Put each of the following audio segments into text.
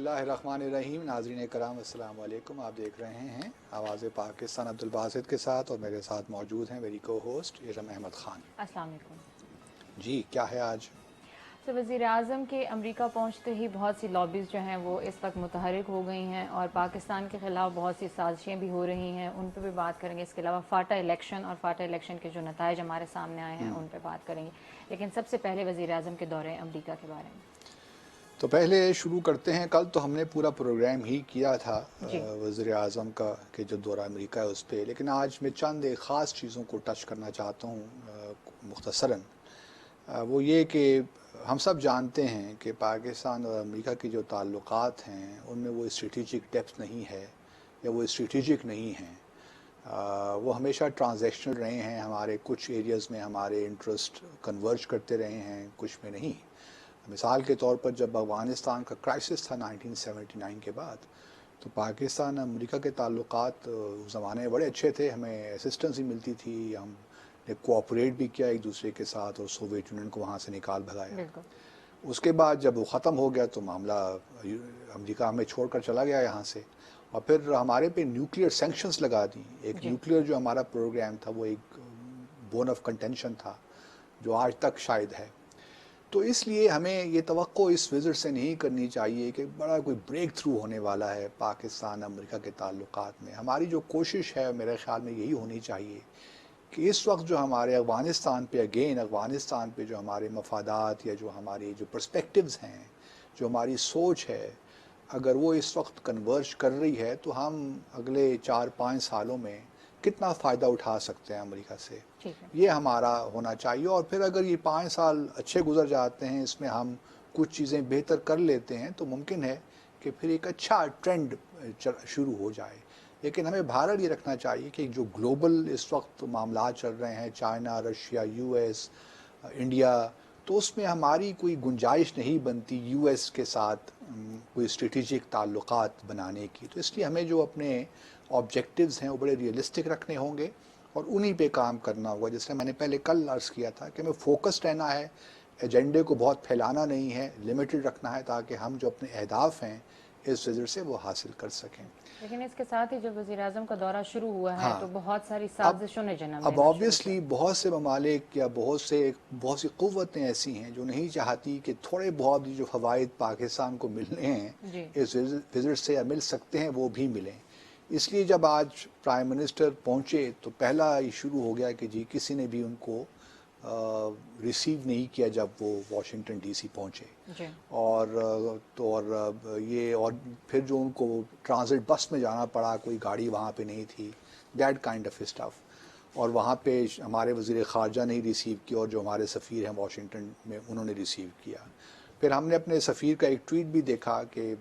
बिस्मिल्लाहिर्रहमानिर्रहीम। नाज़रीन कराम अस्सलाम वालेकुम। आप देख रहे हैं आवाज़ पाकिस्तान अब्दुल बासित के साथ, और मेरे साथ मौजूद हैं मेरी को होस्ट इरम अहमद ख़ान। अस्सलाम वालेकुम जी, क्या है आज? तो वज़ीर आज़म के अमेरिका पहुंचते ही बहुत सी लॉबीज़ जो हैं वो इस वक्त मुतहरिक हो गई हैं और पाकिस्तान के ख़िलाफ़ बहुत सी साजिशें भी हो रही हैं, उन पर भी बात करेंगे। इसके अलावा फाटा इलेक्शन और फाटा इलेक्शन के जो नताइज हमारे सामने आए हैं उन पर बात करेंगे। लेकिन सबसे पहले वज़ीर आज़म के दौरे अमेरिका के बारे में तो पहले शुरू करते हैं। कल तो हमने पूरा प्रोग्राम ही किया था जी। वज़ीर आज़म का कि जो दौरा अमेरिका है उस पर, लेकिन आज मैं चंद एक ख़ास चीज़ों को टच करना चाहता हूँ मुख्तसरन। वो ये कि हम सब जानते हैं कि पाकिस्तान और अमेरिका के जो ताल्लुक़ात हैं उनमें वो स्ट्रेटिजिक डेप्थ नहीं है या वो स्ट्रेटिजिक नहीं हैं। वो हमेशा ट्रांजैक्शनल रहे हैं। हमारे कुछ एरियाज़ में हमारे इंटरेस्ट कन्वर्ज करते रहे हैं, कुछ में नहीं। मिसाल के तौर पर जब अफ़गानिस्तान का क्राइसिस था 1979 के बाद, तो पाकिस्तान अमेरिका के ताल्लुक़ात उस ज़माने में बड़े अच्छे थे। हमें असिस्टेंस भी मिलती थी, हमने कोऑपरेट भी किया एक दूसरे के साथ और सोवियत यूनियन को वहाँ से निकाल भगाया। बिल्कुल। उसके बाद जब वो ख़त्म हो गया तो मामला अमेरिका हमें छोड़कर चला गया यहाँ से, और फिर हमारे पे न्यूक्लियर सैंक्शंस लगा दी। एक जी। न्यूक्लियर जो हमारा प्रोग्राम था वो एक बोन ऑफ कंटेंशन था जो आज तक शायद है। तो इसलिए हमें ये तवक्को इस विज़िट से नहीं करनी चाहिए कि बड़ा कोई ब्रेक थ्रू होने वाला है पाकिस्तान अमेरिका के ताल्लुकात में। हमारी जो कोशिश है मेरे ख़्याल में यही होनी चाहिए कि इस वक्त जो हमारे अफ़गानिस्तान पे जो हमारे मफादात या जो हमारी जो पर्सपेक्टिव्स हैं, जो हमारी सोच है, अगर वो इस वक्त कन्वर्ज कर रही है तो हम अगले 4-5 सालों में कितना फ़ायदा उठा सकते हैं अमेरिका से, ठीक है। ये हमारा होना चाहिए। और फिर अगर ये 5 साल अच्छे गुजर जाते हैं, इसमें हम कुछ चीज़ें बेहतर कर लेते हैं, तो मुमकिन है कि फिर एक अच्छा ट्रेंड शुरू हो जाए। लेकिन हमें भारत ये रखना चाहिए कि जो ग्लोबल इस वक्त मामला चल रहे हैं, चाइना, रशिया, यूएस, इंडिया, तो उसमें हमारी कोई गुंजाइश नहीं बनती यूएस के साथ कोई स्ट्रेटिजिक ताल्लुकात बनाने की। तो इसलिए हमें जो अपने ऑब्जेक्टिव्स हैं वो बड़े रियलिस्टिक रखने होंगे और उन्हीं पे काम करना होगा। जैसे मैंने पहले कल अर्ज़ किया था कि हमें फोकस्ड रहना है, एजेंडे को बहुत फैलाना नहीं है, लिमिटेड रखना है, ताकि हम जो अपने अहदाफ हैं इस विज़िट से वो हासिल कर सकें। लेकिन इसके साथ ही जब वज़ीर आज़म का दौरा शुरू हुआ है तो हाँ, बहुत सारी अब साजिशों ने जन्म अब लेना शुरू ऑब्वियसली बहुत से ममालिक या बहुत सी क़ुव्वतें ऐसी हैं जो नहीं चाहती कि थोड़े बहुत जो फ़वाइद पाकिस्तान को मिलने हैं जी। इस विज़िट से या मिल सकते हैं वो भी मिलें। इसलिए जब आज प्राइम मिनिस्टर पहुँचे तो पहला ये शुरू हो गया कि जी किसी ने भी उनको रिसीव नहीं किया जब वो वाशिंगटन डीसी पहुँचे। जी। और फिर जो उनको ट्रांजिट बस में जाना पड़ा, कोई गाड़ी वहाँ पे नहीं थी, दैट काइंड ऑफ स्टफ। और वहाँ पे हमारे वज़ीर ख़ारजा ने रिसीव किया और जो हमारे सफ़ीर हैं वाशिंगटन में उन्होंने रिसीव किया। फिर हमने अपने सफ़ीर का एक ट्वीट भी देखा कि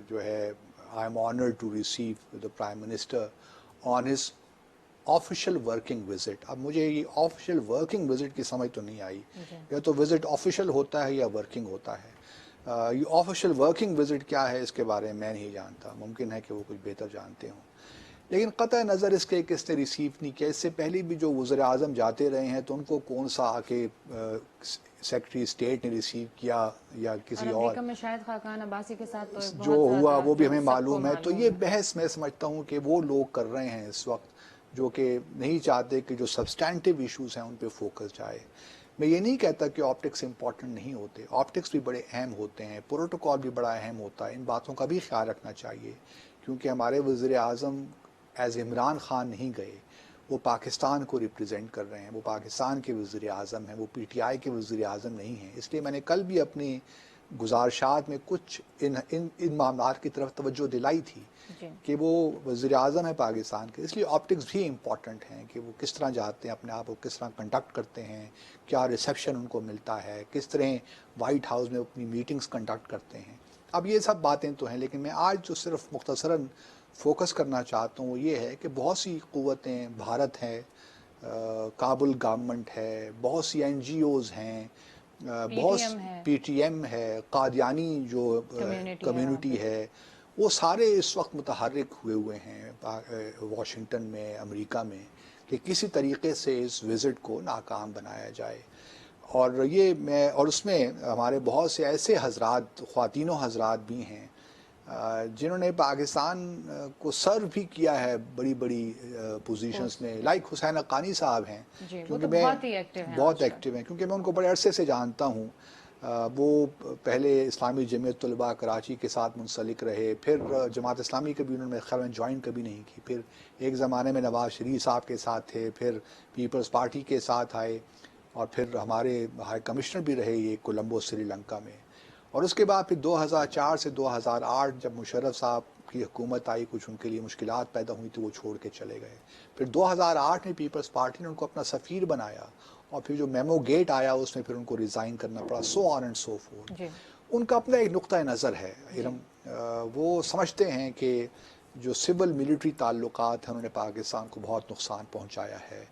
जो है I am honoured to receive the prime minister on his official working visit. अब मुझे ये ऑफिशियल वर्किंग विज़िट की समझ तो नहीं आई, या तो विज़िट ऑफिशियल होता है या वर्किंग होता है। ये ऑफिशियल वर्किंग विज़िट क्या है इसके बारे में मैं नहीं जानता, मुमकिन है कि वो कुछ बेहतर जानते हों। लेकिन क़तई नज़र इसके किसने रिसीव नहीं किया, इससे पहले भी जो वज़ीर आज़म जाते रहे हैं तो उनको कौन सा आके सेक्रेटरी स्टेट ने रिसीव किया या किसी और अमेरिका में शायद खाकान अब्बासी के साथ तो एक जो बहुत हुआ वो भी जो हमें सबको मालूम है। तो ये है। बहस मैं समझता हूँ कि वो लोग कर रहे हैं इस वक्त जो कि नहीं चाहते कि जो सब्सटैंटिव इश्यूज़ हैं उन पे फोकस जाए। मैं ये नहीं कहता कि ऑप्टिक्स इंपॉर्टेंट नहीं होते, ऑप्टिक्स भी बड़े अहम होते हैं, प्रोटोकॉल भी बड़ा अहम होता है, इन बातों का भी ख्याल रखना चाहिए। क्योंकि हमारे वज़ीर आज़म एज़ इमरान ख़ान नहीं गए, वो पाकिस्तान को रिप्रेजेंट कर रहे हैं, वो पाकिस्तान के वज़ीर आज़म हैं, वो पीटीआई के वज़ीर आज़म नहीं हैं। इसलिए मैंने कल भी अपनी गुज़ारिशात में कुछ इन मामलात की तरफ तवज्जो दिलाई थी कि वो वज़ीर आज़म है पाकिस्तान के। इसलिए ऑप्टिक्स भी इम्पॉर्टेंट हैं कि वो किस तरह जाते हैं, अपने आप को किस तरह कंडक्ट करते हैं, क्या रिसेप्शन उनको मिलता है, किस तरह वाइट हाउस में अपनी मीटिंग्स कंडक्ट करते हैं। अब ये सब बातें तो हैं, लेकिन मैं आज जो सिर्फ मुख्तसरन फोकस करना चाहता हूँ वो ये है कि बहुत सी क़ुव्वतें, भारत है, काबुल गवर्नमेंट है, बहुत सी NGOs हैं, बहुत PTM है, कादियानी जो कम्युनिटी है, वो सारे इस वक्त मुतहर्रिक हुए हैं वाशिंगटन में, अमेरिका में, कि किसी तरीके से इस विज़िट को नाकाम बनाया जाए। और उसमें हमारे बहुत से ऐसे हज़रात, ख़वातीनो हज़रात भी हैं जिन्होंने पाकिस्तान को सर्व भी किया है बड़ी बड़ी पोजीशंस में, लाइक हुसैन हक्कानी साहब हैं, जी, वो क्योंकि तो मैं बहुत ही एक्टिव हैं बहुत आजकल। एक्टिव हैं, क्योंकि मैं उनको बड़े अरसे से जानता हूँ। वो पहले इस्लामी जमीयत तलबा कराची के साथ मुंसलिक रहे, फिर जमात इस्लामी कभी उन्होंने मेरे ख्याल में ज्वाइन कभी नहीं की, फिर एक ज़माने में नवाज शरीफ साहब के साथ थे, फिर पीपल्स पार्टी के साथ आए, और फिर हमारे हाई कमिश्नर भी रहे ये कोलंबो श्रीलंका में। और उसके बाद फिर 2004 से 2008 जब मुशर्रफ साहब की हुकूमत आई, कुछ उनके लिए मुश्किलात पैदा हुई तो वो छोड़ के चले गए। फिर 2008 में पीपल्स पार्टी ने उनको अपना सफ़ीर बनाया, और फिर जो मेमो गेट आया उसमें फिर उनको रिज़ाइन करना पड़ा, so on and so forth. जी, उनका अपना एक नुक्ता नज़र है इरम, वो समझते हैं कि जो सिविल मिलिट्री ताल्लुकात हैं उन्होंने पाकिस्तान को बहुत नुकसान पहुंचाया है,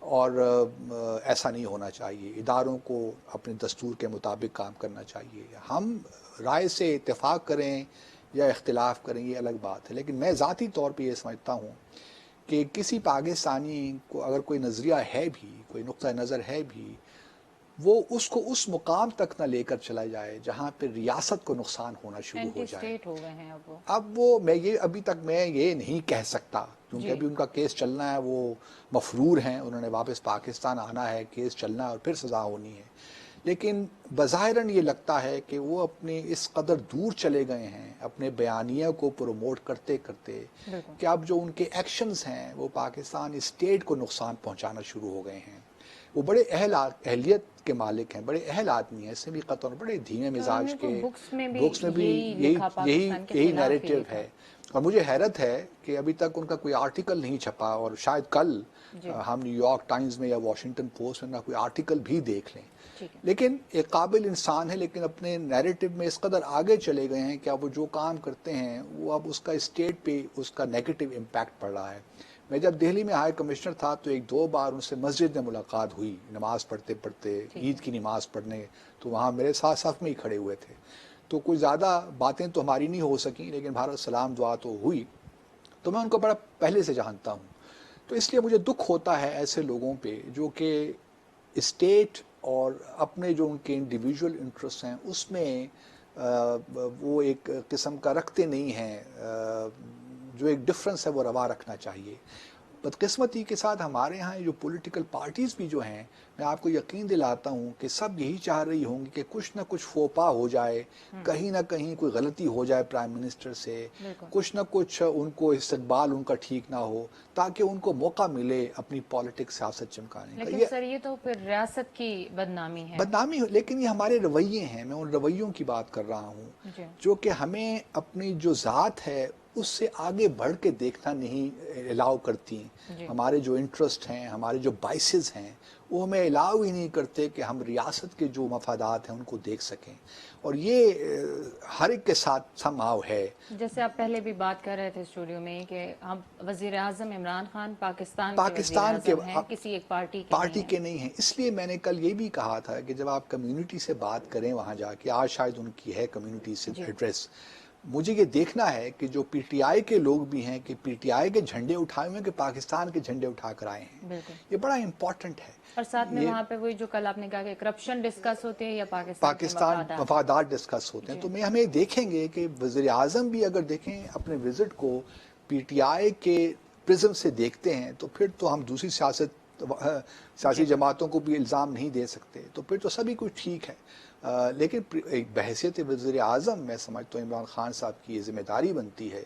और ऐसा नहीं होना चाहिए, इदारों को अपने दस्तूर के मुताबिक काम करना चाहिए। हम राय से इत्तेफाक करें या इख्तिलाफ करें ये अलग बात है, लेकिन मैं ज़ाती तौर पे ये समझता हूँ कि किसी पाकिस्तानी को अगर कोई नज़रिया है भी, कोई नुक्ता नज़र है भी, वो उसको उस मुकाम तक ना लेकर चला जाए जहाँ पे रियासत को नुकसान होना शुरू हो एंटी जाए। स्टेट हो गए हैं अब वो। अब वो मैं ये अभी तक मैं ये नहीं कह सकता, क्योंकि जी, अभी उनका केस चलना है, वो मफरूर हैं, उन्होंने वापस पाकिस्तान आना है, केस चलना है और फिर सज़ा होनी है। लेकिन बज़ाहिरन ये लगता है कि वो अपने इस कदर दूर चले गए हैं अपने बयानिया को प्रमोट करते करते, बिल्कुल। कि अब जो उनके एक्शंस हैं वो पाकिस्तान स्टेट को नुकसान पहुंचाना शुरू हो गए हैं। वो बड़े अहलियत के मालिक हैं, बड़े अहल आदमी हैं, इससे भी कतौर बड़े धीमे और मिजाज उन्होंने तो के। बुक्स में भी बुक्स में भी यही यही लिखा, यही पाकिस्तान के यही खिलाफ ही नैरेटिव लिखा। है। और मुझे हैरत है कि अभी तक उनका कोई आर्टिकल नहीं छपा, और शायद कल जी, हम न्यूयॉर्क टाइम्स में या वाशिंगटन पोस्ट में ना कोई आर्टिकल भी देख लें। ठीक है। लेकिन एक काबिल इंसान है, लेकिन अपने नैरेटिव में इस कदर आगे चले गए हैं कि अब वो जो काम करते हैं वो अब उसका स्टेट पे उसका नेगेटिव इम्पैक्ट पड़ रहा है। मैं जब दिल्ली में हाई कमिश्नर था तो एक दो बार उनसे मस्जिद में मुलाकात हुई, नमाज़ पढ़ते पढ़ते, ठीक ईद है। की नमाज़ पढ़ने, तो वहाँ मेरे साथ सफ़ में ही खड़े हुए थे। तो कोई ज़्यादा बातें तो हमारी नहीं हो सकी, लेकिन भारत सलाम दुआ तो हुई। तो मैं उनको बड़ा पहले से जानता हूँ, तो इसलिए मुझे दुख होता है ऐसे लोगों पे जो कि स्टेट और अपने जो उनके इंडिविजुअल इंटरेस्ट हैं उसमें वो एक किस्म का रखते नहीं हैं, जो एक डिफरेंस है वो रवा रखना चाहिए। बदकिस्मती के साथ हमारे यहाँ जो पॉलिटिकल पार्टीज़ भी जो हैं, मैं आपको यकीन दिलाता हूँ कि सब यही चाह रही होंगी कि कुछ ना कुछ फोपा हो जाए, कहीं ना कहीं कोई गलती हो जाए प्राइम मिनिस्टर से, बिल्कुल। कुछ ना कुछ उनको इस्तकबाल उनका ठीक ना हो, ताकि उनको मौका मिले अपनी पॉलिटिक्स सियासत चमकाने का। लेकिन ये सर ये तो फिर रियासत की बदनामी है। बदनामी हो, लेकिन ये हमारे रवैये हैं, मैं उन रवैयों की बात कर रहा हूँ जी, जो कि हमें अपनी जो ज़ात है उससे आगे बढ़ के देखना नहीं अलाउ करती। जी। हमारे जो इंटरेस्ट हैं, हमारे जो बाइसेस हैं, वो हमें अलाउ ही नहीं करते कि हम रियासत के जो मफादात हैं उनको देख सकें। और ये हर एक के साथ समहाव है। जैसे आप पहले भी बात कर रहे थे स्टूडियो में कि हम वजीर आजम इमरान खान पाकिस्तान के वजीर पाकिस्तान के आजम हैं, किसी एक पार्टी के नहीं हैं। के नहीं हैं। इसलिए मैंने कल ये भी कहा था कि जब आप कम्युनिटी से बात करें वहाँ जाके, आज शायद उनकी है कम्युनिटी से जी, एड्रेस, मुझे ये देखना है कि जो पीटीआई के लोग भी हैं कि पीटीआई के झंडे उठाए हुए हैं कि पाकिस्तान के झंडे उठा कर आए हैं। बिल्कुल। ये बड़ा इम्पॉर्टेंट है। और साथ में ये वहाँ पे वही जो कल आपने कहा कि करप्शन डिस्कस होते हैं या पाकिस्तान के पाकिस्तान मफादात। मफादात डिस्कस होते हैं, जी, तो मैं हमें देखेंगे कि वज़ीर आज़म भी अगर देखें अपने विजिट को पीटीआई के प्रिज्म से देखते हैं, तो फिर तो हम दूसरी सियासी जमातों को भी इल्ज़ाम नहीं दे सकते, तो फिर तो सभी कुछ ठीक है। लेकिन एक बहैसियत वज़ीर आज़म मैं समझता हूँ इमरान खान साहब की ये ज़िम्मेदारी बनती है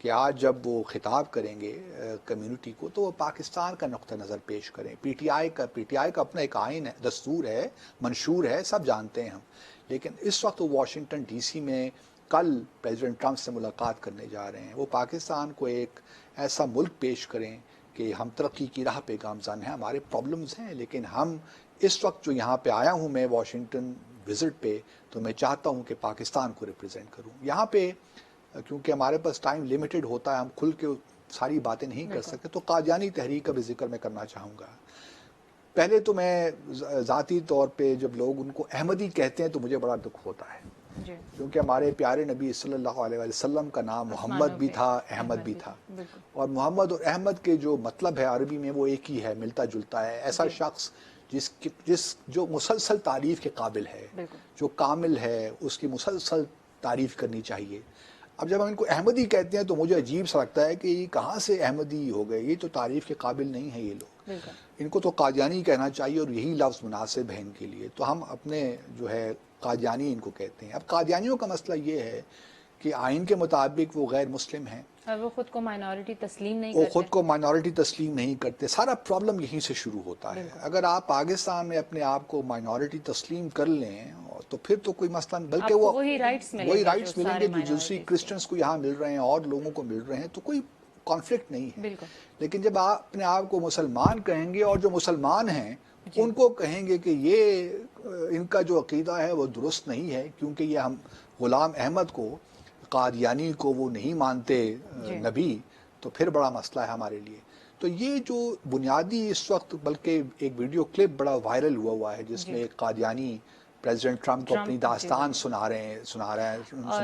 कि आज जब वो खिताब करेंगे कम्युनिटी को, तो वो पाकिस्तान का नुक्ता नज़र पेश करें। पीटीआई का अपना एक आइन है, दस्तूर है, मंशूर है, सब जानते हैं हम। लेकिन इस वक्त वो वाशिंगटन डीसी में कल प्रेसिडेंट ट्रंप से मुलाकात करने जा रहे हैं। वो पाकिस्तान को एक ऐसा मुल्क पेश करें कि हम तरक्की की राह पे गामज़न हैं, हमारे प्रॉब्लम्स हैं, लेकिन हम इस वक्त जो यहाँ पे आया हूँ मैं वाशिंगटन विज़िट पे, तो मैं चाहता हूँ कि पाकिस्तान को रिप्रेजेंट करूँ यहाँ पे। क्योंकि हमारे पास टाइम लिमिटेड होता है, हम खुल के सारी बातें नहीं कर सकते, तो कादियानी तहरीक का भी जिक्र मैं करना चाहूँगा। पहले तो मैं ज़ाती तौर पे जब लोग उनको अहमदी कहते हैं तो मुझे बड़ा दुख होता है, जी, क्योंकि हमारे प्यारे नबी सल्लल्लाहु अलैहि वसल्लम का नाम मोहम्मद भी था, अहमद भी था। बिल्कुल। और मोहम्मद और अहमद के जो मतलब है अरबी में वो एक ही है, मिलता जुलता है। ऐसा शख्स जो मुसलसल तारीफ़ के काबिल है, बिल्कुल। जो कामिल है, उसकी मुसलसल तारीफ़ करनी चाहिए। اب جب ہم ان کو احمدی کہتے ہیں تو مجھے عجیب سا لگتا ہے کہ یہ کہاں سے احمدی ہو گئے، یہ تو تعریف کے قابل نہیں ہے یہ لوگ، بالکل ان کو تو قادیانی کہنا چاہیے اور یہی لفظ مناسب ہے ان کے لیے، تو ہم اپنے جو ہے قادیانی ان کو کہتے ہیں۔ اب قادیانیوں کا مسئلہ یہ ہے کہ آئین کے مطابق وہ غیر مسلم ہیں، اور وہ خود کو مائنورٹی تسلیم نہیں وہ کرتے۔ خود کو مائنورٹی تسلیم نہیں کرتے، سارا پرابلم یہیں سے شروع ہوتا ہے۔ بالکل اگر آپ پاکستان میں اپنے آپ کو مائنورٹی تسلیم کر لیں تو پھر تو کوئی مسئلہ نہیں، بلکہ آپ کو وہ وہی رائٹس ملیں وہی گے جو رائٹس ملیں سارے گے جو دوسری minorities کرسچنس کو یہاں مل رہے ہیں اور لوگوں کو مل رہے ہیں، تو کوئی کانفلکٹ نہیں کے۔ ہے۔ بالکل لیکن جب آپ اپنے آپ کو مسلمان کہیں گے اور جو مسلمان ہیں جی ان کو کہیں گے کہ یہ ان کا جو عقیدہ ہے وہ درست نہیں ہے، کیونکہ یہ ہم غلام احمد کو، قادیانی کو وہ نہیں مانتے جی نبی، تو پھر بڑا مسئلہ ہے ہمارے لیے۔ تو یہ جو بنیادی اس وقت، بلکہ ایک ویڈیو کلپ بڑا وائرل ہوا ہے جس جی میں ایک قادیانی پریزیڈنٹ ٹرمپ کو اپنی ٹرمپ جی داستان بالکل، سنا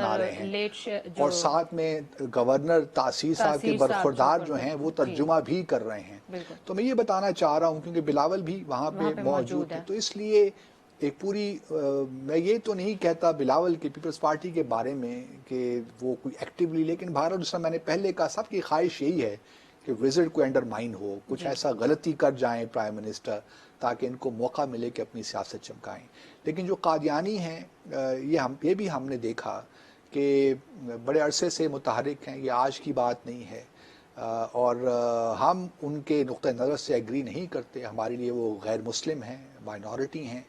اور رہے ہیں، لیٹ جو اور ساتھ میں گورنر تاثیر صاحب کے تاثیر صاحب برخوردار جو ہیں وہ جی ترجمہ بھی کر رہے ہیں۔ بالکل تو میں یہ بتانا چاہ رہا ہوں کیونکہ بلاول بھی وہاں پہ موجود تھے، ہے۔ تو اس لیے ایک پوری میں یہ تو نہیں کہتا بلاول کے پیپلز پارٹی کے بارے میں کہ وہ کوئی ایکٹیولی، لیکن بہرحال جس طرح میں نے پہلے کہا سب کی خواہش یہی ہے کہ وزٹ کو انڈرمائن ہو، کچھ جی ایسا غلطی کر جائیں پرائم منسٹر تاکہ ان کو موقع ملے کہ اپنی سیاست چمکائیں۔ لیکن جو قادیانی ہیں یہ بھی ہم نے دیکھا کہ بڑے عرصے سے متحرک ہیں، یہ آج کی بات نہیں ہے، اور ہم ان کے نقطہ نظر سے ایگری نہیں کرتے، ہمارے لیے وہ غیر مسلم ہیں، مائنورٹی ہیں،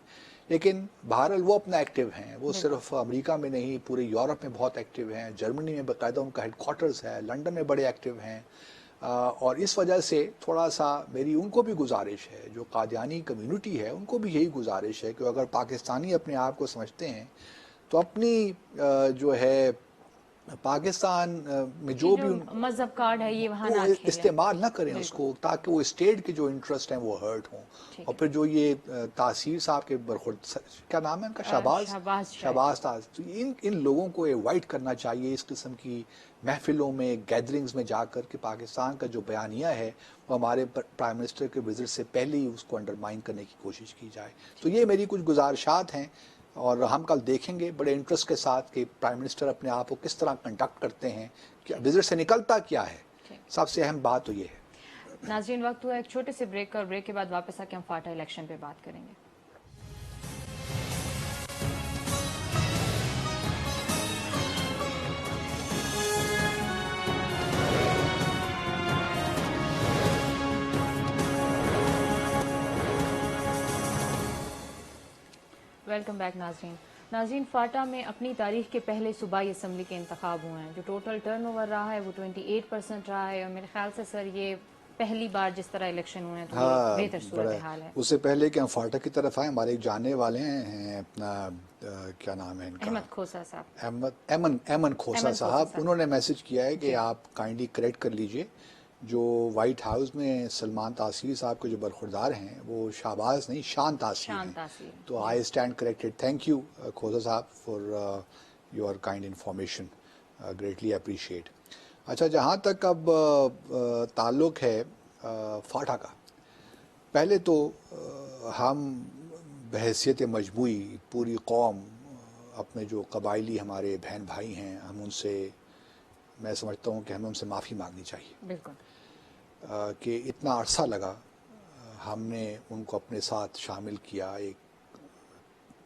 لیکن بہرحال وہ اپنا ایکٹیو ہیں، وہ بالکل صرف امریکہ میں نہیں پورے یورپ میں بہت ایکٹیو ہیں، جرمنی میں باقاعدہ ان کا ہیڈ کوارٹرز ہے، لنڈن میں بڑے ایکٹیو ہیں، اور اس وجہ سے تھوڑا سا میری ان کو بھی گزارش ہے، جو قادیانی کمیونٹی ہے ان کو بھی یہی گزارش ہے کہ اگر پاکستانی اپنے آپ کو سمجھتے ہیں تو اپنی جو ہے پاکستان میں یہ جو جو بھی مذہب کارڈ ہے یہ وہاں وہ نہ کھیلیں۔ استعمال نہ کریں اس بالکل کو، تاکہ وہ اسٹیٹ کے جو انٹرسٹ ہیں وہ ہرٹ ہوں۔ ٹھیک اور ہے۔ پھر جو یہ تاثیر صاحب کے کیا نام ہے ان کا، شہباز شاہد تو ان لوگوں کو ایوائڈ کرنا چاہیے اس قسم کی محفلوں میں، گیدرنگز میں جا کر، کہ پاکستان کا جو بیانیہ ہے وہ ہمارے پرائم منسٹر کے وزٹ سے پہلے ہی اس کو انڈرمائن کرنے کی کوشش کی جائے۔ تو یہ میری کچھ گزارشات ہیں، اور ہم کل دیکھیں گے بڑے انٹرسٹ کے ساتھ کہ پرائم منسٹر اپنے آپ کو کس طرح کنڈکٹ کرتے ہیں، کہ وزٹ سے نکلتا کیا ہے۔ ٹھیک۔ سب سے اہم بات تو یہ ہے۔ ناظرین وقت ہوا ایک چھوٹے سے بریک کا، اور بریک کے بعد واپس آ کے ہم فاٹا الیکشن پہ بات کریں گے۔ ویلکم بیک ناظرین فاٹا میں اپنی تاریخ کے پہلے صوبائی اسمبلی کے انتخاب ہوئے ہیں، جو ٹوٹل ٹرن اوور رہا ہے وہ 28% رہا ہے، اور میرے خیال سے سر یہ پہلی بار جس طرح الیکشن ہوئے ہیں تو یہ ہاں بہتر بڑا، صورتحال ہے۔ اس سے پہلے کہ ہم فاٹک کی طرف آئیں، ہمارے ایک جاننے والے ہیں اپنا کیا نام ہے ان کا، احمد کھوسا صاحب، ایمن کھوسا صاحب، انہوں نے میسج کیا ہے کہ جی آپ کائنڈلی کریکٹ کر لیجئے، جو وائٹ ہاؤس میں سلمان تاثیر صاحب کے جو برخوردار ہیں وہ شہباز نہیں، شان تاثیر شان ہیں۔ تاثیر تو جی I stand corrected, thank you Khosa صاحب for your kind information, greatly appreciate. اچھا، جہاں تک اب تعلق ہے فاٹا کا، پہلے تو ہم بحیثیت مجموعی پوری قوم، اپنے جو قبائلی ہمارے بہن بھائی ہیں، ہم ان سے، میں سمجھتا ہوں کہ ہمیں ان سے معافی مانگنی چاہیے بالکل کہ اتنا عرصہ لگا، ہم نے ان کو اپنے ساتھ شامل کیا، ایک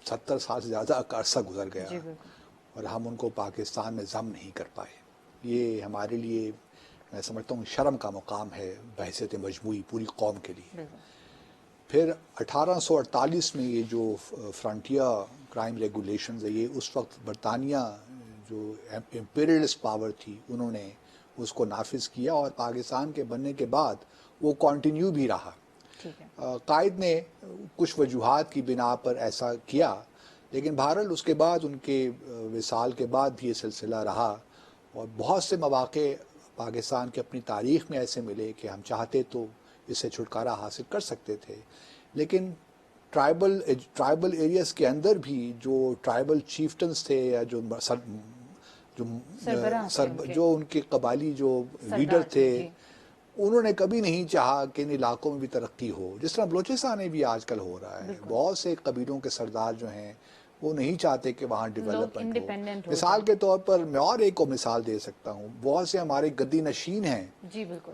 70 سال سے زیادہ کا عرصہ گزر گیا، جی بالکل اور ہم ان کو پاکستان میں ضم نہیں کر پائے۔ یہ ہمارے لیے، میں سمجھتا ہوں، شرم کا مقام ہے بحیثیت مجموعی پوری قوم کے لیے۔ بالکل پھر 1848 میں یہ جو فرنٹیئر کرائم ریگولیشنز ہے، یہ اس وقت برطانیہ جو امپیریلسٹ پاور تھی انہوں نے اس کو نافذ کیا، اور پاکستان کے بننے کے بعد وہ کنٹینیو بھی رہا۔ ٹھیک ہے قائد نے کچھ وجوہات کی بنا پر ایسا کیا، لیکن بہرحال اس کے بعد ان کے وصال کے بعد بھی یہ سلسلہ رہا، اور بہت سے مواقع پاکستان کے اپنی تاریخ میں ایسے ملے کہ ہم چاہتے تو اس سے چھٹکارا حاصل کر سکتے تھے، لیکن ٹرائبل ایریاز کے اندر بھی جو ٹرائبل چیفٹنز تھے، یا سربراہ تھے ان کے، جو ان کے قبائلی جو سردار لیڈر تھے، جی انہوں نے کبھی نہیں چاہا کہ ان علاقوں میں بھی ترقی ہو، جس طرح بلوچستان میں بھی آج کل ہو رہا ہے۔ بالکل بہت سے قبیلوں کے سردار جو ہیں وہ نہیں چاہتے کہ وہاں ڈیولپمنٹ independent ہو. ہو مثال کے طور پر میں اور ایک کو مثال دے سکتا ہوں, بہت سے ہمارے گدی نشین ہیں جی بالکل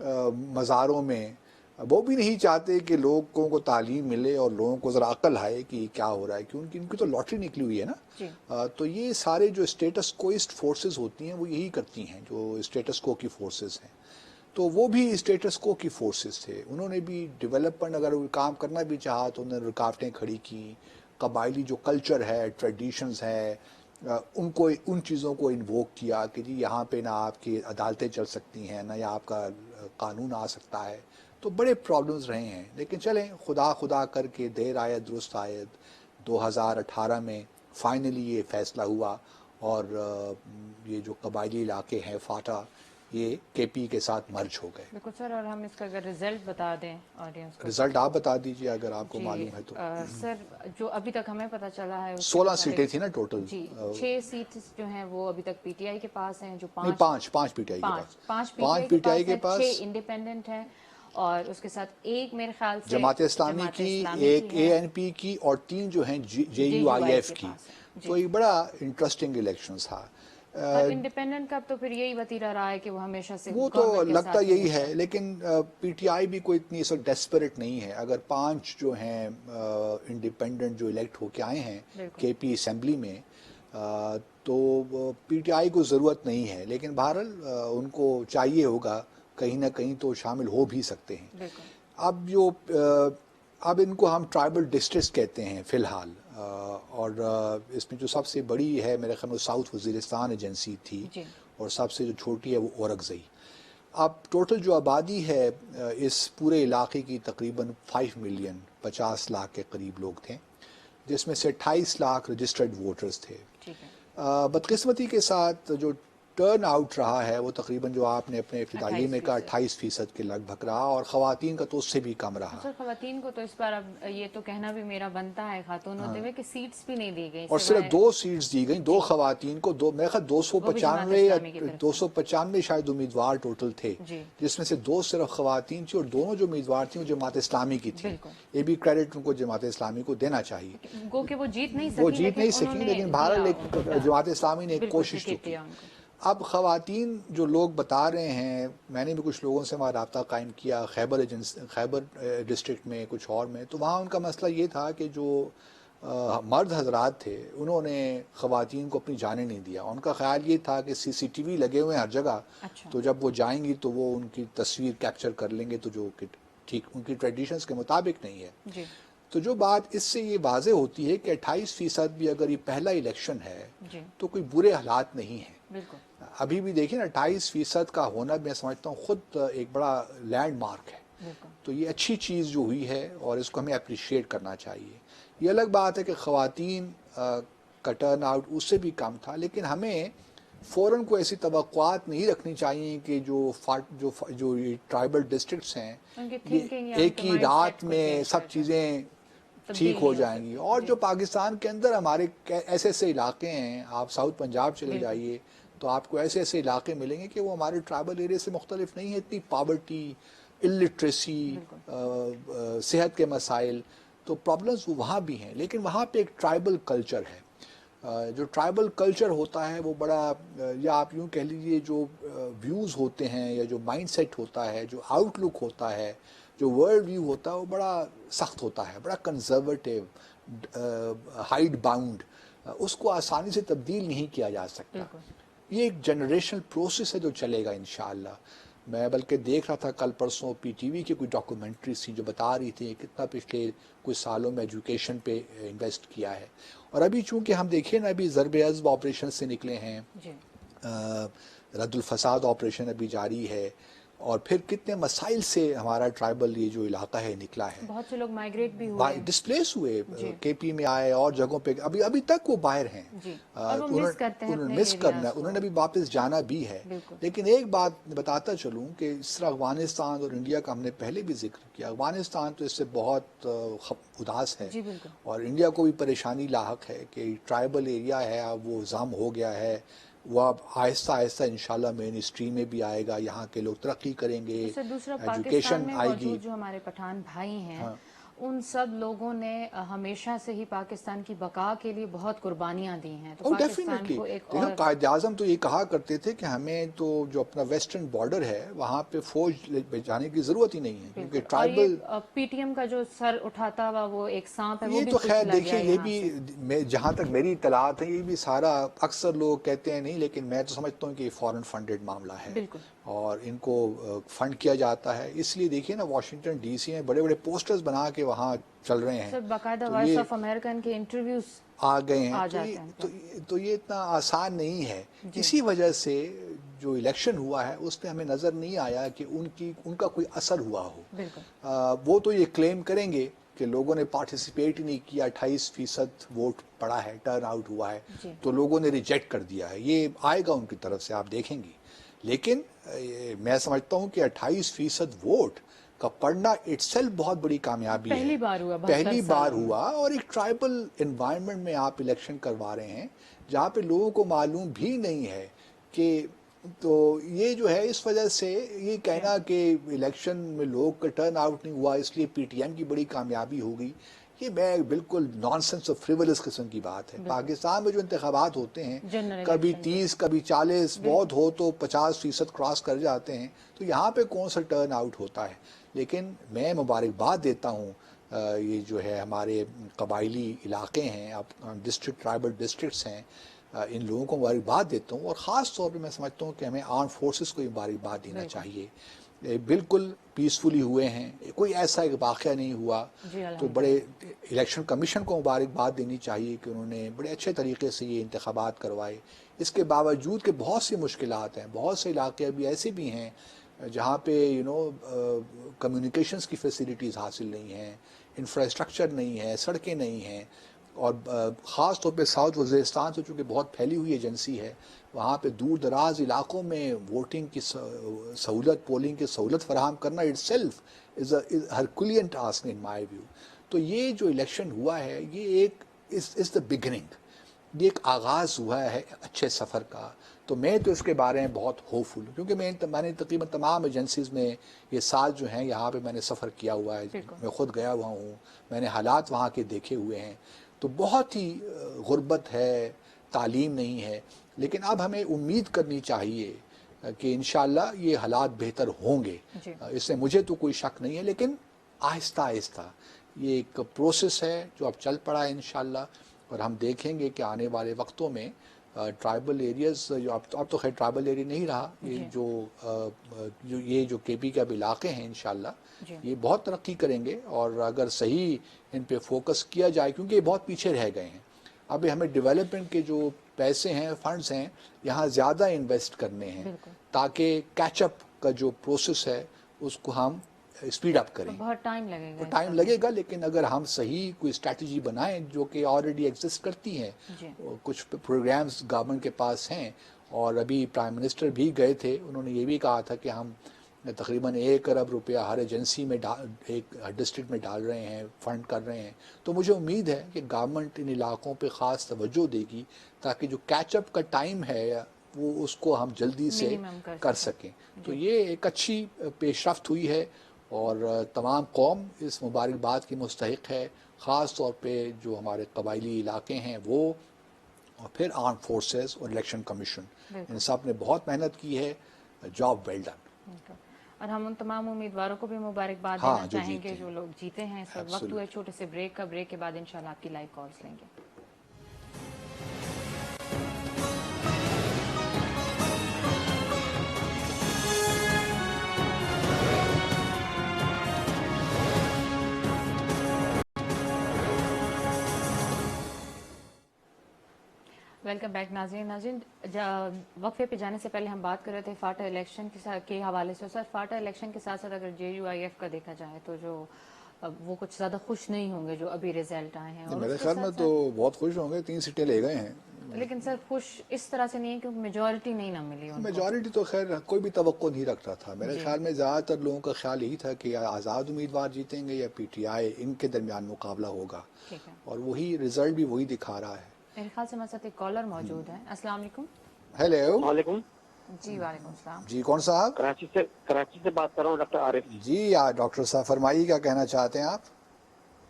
مزاروں میں, وہ بھی نہیں چاہتے کہ لوگوں کو تعلیم ملے اور لوگوں کو ذرا عقل آئے کہ یہ کیا ہو رہا ہے, کیونکہ ان کی تو لاٹری نکلی ہوئی ہے جی نا. تو یہ سارے جو اسٹیٹس کوئسٹ فورسز ہوتی ہیں وہ یہی کرتی ہیں, جو اسٹیٹس کو کی فورسز ہیں. تو وہ بھی اسٹیٹس کو کی فورسز تھے, انہوں نے بھی ڈیولپمنٹ اگر کام کرنا بھی چاہا تو انہوں نے رکاوٹیں کھڑی کی. قبائلی جو کلچر ہے, ٹریڈیشنز ہے, ان کو ان چیزوں کو انووک کیا کہ جی یہاں پہ نہ آپ کی عدالتیں چل سکتی ہیں, نہ یا آپ کا قانون آ سکتا ہے. تو بڑے پرابلمز رہے ہیں, لیکن چلیں خدا کر کے دیر آیت درست آیت 2018 میں فائنلی یہ فیصلہ ہوا, اور یہ جو قبائلی علاقے ہیں فاٹا, یہ کے پی کے ساتھ مرج ہو گئے. بالکل سر, اور ہم اس کا اگر رزلٹ بتا دیں آڈینس کو. رزلٹ آپ بتا دیجئے اگر آپ کو جی معلوم ہے تو. سر جو ابھی تک ہمیں پتہ چلا ہے اس کے 16 سیٹیں تھیں نا ٹوٹل. جی 6 سیٹس جو ہیں وہ ابھی تک پی ٹی آئی کے پاس ہیں, جو نہیں, پانچ پی ٹی آئی کے پاس, 5 پی ٹی آئی کے پاس 6 انڈیپینڈنٹ ہیں, اور اس کے ساتھ ایک میرے خیال سے جماعت اسلامی کی, ایک اے این پی کی, اور 3 جو ہیں جے یو آئی ایف کی. تو یہ بڑا انٹرسٹنگ الیکشن تھا. اور انڈیپینڈنٹ کا تو پھر یہی وتیرہ رہا ہے کہ وہ ہمیشہ سے وہ تو لگتا یہی ہے, لیکن پی ٹی آئی بھی کوئی اتنی سو ڈیسپریٹ نہیں ہے. اگر 5 جو ہیں انڈیپینڈنٹ جو الیکٹ ہو کے آئے ہیں کے پی اسمبلی میں, تو پی ٹی آئی کو ضرورت نہیں ہے, لیکن بہرحال ان کو چاہیے ہوگا کہیں نہ کہیں تو شامل ہو بھی سکتے ہیں. اب ان کو ہم ٹرائبل ڈسٹرکٹس کہتے ہیں فی الحال, اور اس میں جو سب سے بڑی ہے میرے خیال میں ساؤتھ وزیرستان ایجنسی تھی, اور سب سے جو چھوٹی ہے وہ اورکزئی. اب ٹوٹل جو آبادی ہے اس پورے علاقے کی تقریباً 5 ملین 50 لاکھ کے قریب لوگ تھے, جس میں سے 28 لاکھ رجسٹرڈ ووٹرز تھے. بدقسمتی کے ساتھ جو ٹرن آؤٹ رہا ہے وہ تقریباً جو آپ نے اپنے ابتدائی میں کہا 28% کے لگ بھگ رہا, اور خواتین کا تو اس سے بھی کم رہا. سر خواتین کو تو اس بار اب یہ تو کہنا بھی میرا بنتا ہے خاتون ہوتے ہوئے کہ سیٹس بھی نہیں دی گئی, اور صرف 2 سیٹس دی گئیں, 2 خواتین کو. میرے خیال 295 یا 295 شاید امیدوار ٹوٹل تھے, جس میں سے 2 صرف خواتین تھی, اور دونوں جو امیدوار تھیں وہ جماعت اسلامی کی تھی. یہ بھی کریڈٹ ان کو جماعت اسلامی کو دینا چاہیے. گو کہ وہ جیت نہیں سکی, لیکن بہرحال جماعت اسلامی نے ایک کوشش کی. اب خواتین جو لوگ بتا رہے ہیں, میں نے بھی کچھ لوگوں سے وہاں رابطہ قائم کیا, خیبر ڈسٹرکٹ میں, کچھ اور میں, تو وہاں ان کا مسئلہ یہ تھا کہ جو مرد حضرات تھے انہوں نے خواتین کو اپنی جانے نہیں دیا. ان کا خیال یہ تھا کہ CCTV لگے ہوئے ہیں ہر جگہ, تو جب وہ جائیں گی تو وہ ان کی تصویر کیپچر کر لیں گے, تو جو کہ ٹھیک ان کی ٹریڈیشنز کے مطابق نہیں ہے. تو جو بات اس سے یہ واضح ہوتی ہے کہ 28% بھی اگر یہ پہلا الیکشن ہے تو کوئی برے حالات نہیں ہیں. ابھی بھی دیکھیں نا 28% کا ہونا میں سمجھتا ہوں خود ایک بڑا لینڈ مارک ہے. تو یہ اچھی چیز جو ہوئی ہے, اور اس کو ہمیں اپریشیٹ کرنا چاہیے. یہ الگ بات ہے کہ خواتین کا ٹرن آؤٹ اس سے بھی کم تھا, لیکن ہمیں فوراً کو ایسی توقعات نہیں رکھنی چاہیے کہ جو ٹرائبل ڈسٹرکٹس ہیں یہ ایک ہی رات میں سب چیزیں ٹھیک ہو جائیں گی. اور جو پاکستان کے اندر ہمارے ایسے ایسے علاقے ہیں, آپ ساؤتھ پنجاب چلے جائیے تو آپ کو ایسے ایسے علاقے ملیں گے کہ وہ ہمارے ٹرائبل ایریا سے مختلف نہیں ہے. اتنی پاورٹی, الٹریسی, صحت کے مسائل, تو پرابلمز وہاں بھی ہیں, لیکن وہاں پہ ایک ٹرائبل کلچر ہے. جو ٹرائبل کلچر ہوتا ہے وہ بڑا, یا آپ یوں کہہ لیجئے جو ویوز ہوتے ہیں یا جو مائنڈ سیٹ ہوتا ہے, جو آؤٹ لک ہوتا ہے, جو ورلڈ ویو ہوتا ہے, وہ بڑا سخت ہوتا ہے, بڑا کنزرویٹیو, ہائیڈ باؤنڈ. اس کو آسانی سے تبدیل نہیں کیا جا سکتا. یہ ایک جنریشنل پروسیس ہے جو چلے گا انشاءاللہ. میں بلکہ دیکھ رہا تھا کل پرسوں پی ٹی وی کی کوئی ڈاکومنٹریز تھیں جو بتا رہی تھی کتنا پچھلے کچھ سالوں میں ایجوکیشن پہ انویسٹ کیا ہے. اور ابھی چونکہ ہم دیکھیں نا, ابھی ضرب عضب آپریشن سے نکلے ہیں, رد الفساد آپریشن ابھی جاری ہے, اور پھر کتنے مسائل سے ہمارا ٹرائبل یہ جو علاقہ ہے نکلا ہے. بہت سے لوگ مائگریٹ بھی ہوئے, ڈسپلیس ہوئے, کے پی میں آئے, اور جگہوں پہ ابھی تک وہ باہر ہیں. انہوں نے مس کرنا, انہوں نے بھی واپس جانا بھی ہے. لیکن ایک بات بتاتا چلوں کہ اس طرح افغانستان اور انڈیا کا ہم نے پہلے بھی ذکر کیا, افغانستان تو اس سے بہت اداس ہے, اور انڈیا کو بھی پریشانی لاحق ہے کہ ٹرائبل ایریا ہے, اب وہ ضم ہو گیا ہے, وہ اب آہستہ آہستہ انشاءاللہ مین اسٹریم میں بھی آئے گا, یہاں کے لوگ ترقی کریں گے, دوسرا ایجوکیشن پاکستان میں آئے گی. موجود جو ہمارے پٹھان بھائی ہیں उन सब लोगों ने हमेशा से ही पाकिस्तान की बका के लिए बहुत कुर्बानियां दी हैं, तो और पाकिस्तान डेफिनेटली को एक देखो, और कायद आज़म तो ये कहा करते थे कि हमें तो जो अपना वेस्टर्न बॉर्डर है वहाँ पे फौज ले जाने की ज़रूरत ही नहीं है, क्योंकि बिल्कुल, और ये ट्राइबल। पीटीएम का जो सर उठाता हुआ वो एक सांप है वो ये भी तो कुछ खैर चला गया देखिए, ये यहाँ भी से। मैं जहाँ तक मेरी इत्तलात है, ये भी सारा अक्सर लोग कहते हैं नहीं, लेकिन मैं तो समझता हूँ कि ये फॉरेन फंडेड मामला है बिल्कुल और इनको फंड किया जाता है। इसलिए देखिए ना, वाशिंगटन डीसी में बड़े बड़े पोस्टर्स बना के वहाँ चल रहे हैं, सर, बाकायदा तो वॉइस ये ऑफ अमेरिकन के इंटरव्यूज आ गए हैं। आ तो जाते हैं उन तो ये इतना आसान नहीं है। जी इसी वजह से जो इलेक्शन हुआ है उसमें हमें नज़र नहीं आया कि उनका कोई असर हुआ हो। बिल्कुल वो तो ये क्लेम करेंगे कि लोगों ने पार्टिसिपेट ही नहीं किया, 28% वोट पड़ा है, टर्न आउट हुआ है, जी तो लोगों ने रिजेक्ट कर दिया है। ये आएगा उनकी तरफ से, आप देखेंगे। लेकिन मैं समझता हूँ कि 28% वोट का पढ़ना इटसेल्फ बहुत बड़ी कामयाबी है। पहली बार हुआ 72 पहली बार सालों में। हुआ, और एक ट्राइबल एनवायरनमेंट में आप इलेक्शन करवा रहे हैं जहाँ पे लोगों को मालूम भी नहीं है कि, तो ये जो है, इस वजह से ये कहना कि इलेक्शन में लोग का टर्न आउट नहीं हुआ इसलिए पीटीएम की बड़ी कामयाबी होगी, ये मैं बिल्कुल नॉनसेंस और फ्रिवलस किस्म की बात है। पाकिस्तान में जो इंतखाबात होते हैं, जनरल कभी इलेक्शन 30 कभी 40, बहुत हो तो 50% क्रॉस कर जाते हैं, तो यहाँ पे कौन सा टर्न आउट होता है। लेकिन मैं मुबारकबाद देता हूँ ये जो है हमारे कबायली इलाके हैं, अब डिस्ट्रिक्ट ट्राइबल डिस्ट्रिक्ट्स हैं, इन लोगों को मुबारकबाद देता हूँ। और ख़ास तौर पे मैं समझता हूँ कि हमें आर्म फोर्सेस को मुबारकबाद देना चाहिए। बिल्कुल पीसफुली हुए हैं, कोई ऐसा एक वाक़या नहीं हुआ। जी तो बड़े इलेक्शन कमीशन को मुबारकबाद देनी चाहिए कि उन्होंने बड़े अच्छे तरीके से ये इंतखाबात करवाए। इसके बावजूद कि बहुत सी मुश्किलात हैं, बहुत से इलाके अभी ऐसे भी हैं जहाँ पे कम्युनिकेशंस की फैसिलिटीज़ हासिल नहीं हैं, इंफ्रास्ट्रक्चर नहीं है, सड़कें नहीं हैं। और ख़ास तौर पे साउथ वज़ीरिस्तान से चूँकि बहुत फैली हुई एजेंसी है, वहाँ पे दूर दराज इलाकों में वोटिंग की सहूलत, पोलिंग की सहूलत फराहम करना itself is herculean task in my view. तो ये जो इलेक्शन हुआ है, ये एक इज़ द बिगनिंग, ये एक आगाज़ हुआ है अच्छे सफ़र का। तो मैं तो इसके बारे में बहुत होपफुल हूँ, क्योंकि मैंने तकरीबन तमाम एजेंसीज़ में ये साल जो हैं यहाँ पे मैंने सफ़र किया हुआ है, मैं ख़ुद गया हुआ हूँ, मैंने हालात वहाँ के देखे हुए हैं। तो बहुत ही गुर्बत है, तालीम नहीं है, लेकिन अब हमें उम्मीद करनी चाहिए कि इंशाअल्लाह ये हालात बेहतर होंगे। इससे मुझे तो कोई शक नहीं है, लेकिन आहिस्ता आहिस्ता ये एक प्रोसेस है जो अब चल पड़ा है इंशाअल्लाह। और हम देखेंगे कि आने वाले वक्तों में ट्राइबल एरियाज़ जो अब तो खैर ट्राइबल एरिया नहीं रहा, ये जो केपी के अब इलाके हैं इंशाअल्लाह ये बहुत तरक्की करेंगे। और अगर सही इन पे फोकस किया जाए, क्योंकि ये बहुत पीछे रह गए हैं, अभी हमें डेवलपमेंट के जो पैसे हैं, फंड्स हैं, यहाँ ज़्यादा इन्वेस्ट करने हैं ताकि कैचअप का जो प्रोसेस है उसको हम स्पीड अप करें। बहुत टाइम लगेगा, तो टाइम लगेगा, लेकिन अगर हम सही कोई स्ट्रैटेजी बनाएं जो कि ऑलरेडी एग्जिस्ट करती हैं, कुछ प्रोग्राम्स गवर्नमेंट के पास हैं, और अभी प्राइम मिनिस्टर भी गए थे, उन्होंने ये भी कहा था कि हम तकरीबन 1 अरब रुपया हर एजेंसी में एक डिस्ट्रिक्ट में डाल रहे हैं, फंड कर रहे हैं। तो मुझे उम्मीद है कि गवर्नमेंट इन इलाकों पे ख़ास तवज्जो देगी ताकि जो कैचअप का टाइम है वो उसको हम जल्दी से कर सकें। तो ये एक अच्छी पेशरफ्त हुई है और तमाम कौम इस मुबारकबाद की मुस्तहिक है, ख़ास तौर पे जो हमारे कबायली इलाके हैं वो, और फिर आर्म फोर्सेस और इलेक्शन कमीशन, इन सब ने बहुत मेहनत की है। Job well done. और हम उन तमाम उम्मीदवारों को भी मुबारकबाद देना चाहेंगे जो लोग जीते हैं। इस वक्त हुआ छोटे से ब्रेक का, ब्रेक के बाद इंशाल्लाह आपकी लाइव कॉल्स लेंगे। वेलकम बैक नाज़रीन। वक्फे पे जाने से पहले हम बात कर रहे थे फाटा इलेक्शन के हवाले से। सर, फाटा इलेक्शन के साथ साथ अगर JUIF का देखा जाए तो जो वो कुछ ज़्यादा खुश नहीं होंगे जो अभी रिजल्ट आए हैं। मेरे ख्याल में तो बहुत खुश होंगे, 3 सीटें ले गए हैं। लेकिन सर खुश इस तरह से नहीं है क्योंकि मेजॉरिटी नहीं ना मिली उनको। मेजॉरिटी तो खैर कोई भी तवक्को नहीं रखता था। मेरे ख्याल में ज़्यादातर लोगों का ख्याल यही था कि या आज़ाद उम्मीदवार जीतेंगे या PTI, इनके दरमियान मुकाबला होगा, और वही रिजल्ट भी वही दिखा रहा है। मेरे ख्याल से हमारे साथ एक कॉलर मौजूद है। अस्सलाम वालेकुम। हेलो। वालेकुम जी, वालेकुम सलाम। जी, कौन साहब? कराची से बात कर रहा हूँ, डॉक्टर आरिफ। जी यार, डॉक्टर साहब फरमाइए, क्या कहना चाहते हैं आप?